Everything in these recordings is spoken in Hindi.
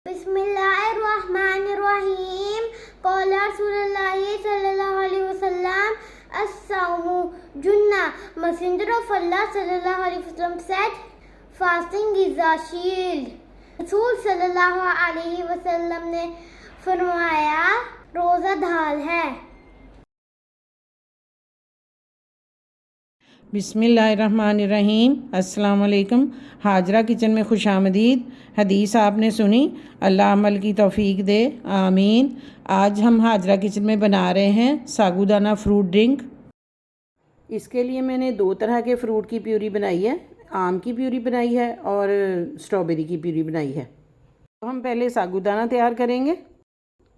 बिस्मिल्लाहिर्रहमानिर्रहीम। क़ाल रसूलुल्लाहि सल्लल्लाहु अलैहि वसल्लम as-sawmu junnah। Messenger of Allah sallallahu alaihi wasallam said, fasting is a shield। रसूल सल्लल्लाहु अलैहि वसल्लम ने फरमाया, रोज़ा ढाल है। बिस्मिल्लाहिर्रहमानिर्रहीम। अस्सलाम वालेकुम। हाजरा किचन में खुश आमदीद। हदीस आपने सुनी, अल्लाह अमल की तौफीक दे, आमीन। आज हम हाजरा किचन में बना रहे हैं सागूदाना फ्रूट ड्रिंक। इसके लिए मैंने दो तरह के फ्रूट की प्यूरी बनाई है, आम की प्यूरी बनाई है और स्ट्रॉबेरी की प्यूरी बनाई है। तो हम पहले सागूदाना तैयार करेंगे।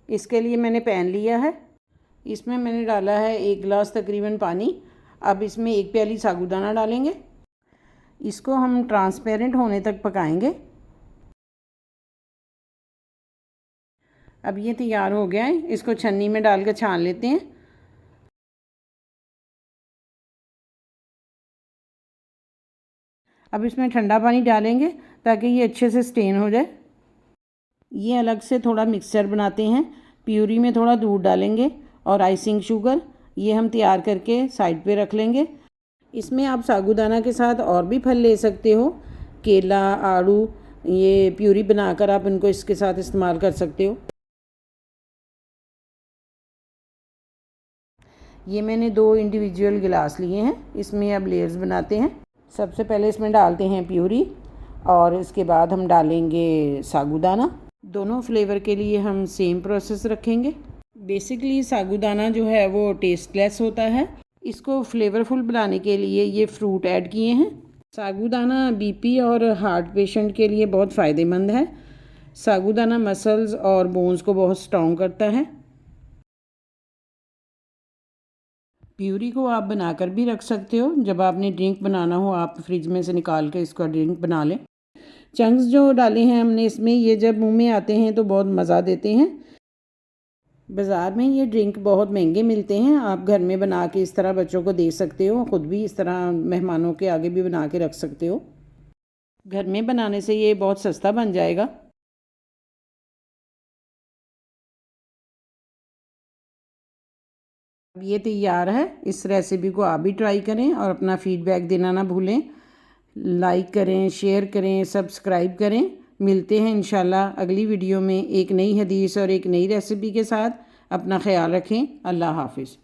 इसके लिए मैंने पैन लिया है, इसमें मैंने डाला है 1 गिलास तकरीबन पानी। अब इसमें 1 प्याली सागूदाना डालेंगे। इसको हम ट्रांसपेरेंट होने तक पकाएंगे। अब ये तैयार हो गया है, इसको छन्नी में डाल कर छान लेते हैं। अब इसमें ठंडा पानी डालेंगे ताकि ये अच्छे से स्टेन हो जाए। ये अलग से थोड़ा मिक्सचर बनाते हैं। प्यूरी में थोड़ा दूध डालेंगे और आइसिंग शुगर, ये हम तैयार करके साइड पे रख लेंगे। इसमें आप सागूदाना के साथ और भी फल ले सकते हो, केला, आड़ू, ये प्यूरी बनाकर आप इनको इसके साथ इस्तेमाल कर सकते हो। ये मैंने 2 इंडिविजुअल गिलास लिए हैं, इसमें अब लेयर्स बनाते हैं। सबसे पहले इसमें डालते हैं प्यूरी और इसके बाद हम डालेंगे सागूदाना। दोनों फ्लेवर के लिए हम सेम प्रोसेस रखेंगे। बेसिकली सागूदाना जो है वो टेस्टलेस होता है, इसको फ्लेवरफुल बनाने के लिए ये फ्रूट ऐड किए हैं। सागूदाना बीपी और हार्ट पेशेंट के लिए बहुत फ़ायदेमंद है। सागूदाना मसल्स और बोन्स को बहुत स्ट्रॉन्ग करता है। प्यूरी को आप बनाकर भी रख सकते हो, जब आपने ड्रिंक बनाना हो आप फ्रिज में से निकाल के इसका ड्रिंक बना लें। चंक्स जो डाले हैं हमने इसमें, ये जब मुंह में आते हैं तो बहुत मज़ा देते हैं। बाज़ार में ये ड्रिंक बहुत महंगे मिलते हैं, आप घर में बना के इस तरह बच्चों को दे सकते हो, ख़ुद भी इस तरह मेहमानों के आगे भी बना के रख सकते हो। घर में बनाने से ये बहुत सस्ता बन जाएगा। अब ये तैयार है। इस रेसिपी को आप भी ट्राई करें और अपना फ़ीडबैक देना ना भूलें। लाइक करें, शेयर करें, सब्सक्राइब करें। मिलते हैं इंशाल्लाह अगली वीडियो में एक नई हदीस और एक नई रेसिपी के साथ। अपना ख्याल रखें। अल्लाह हाफ़िज़।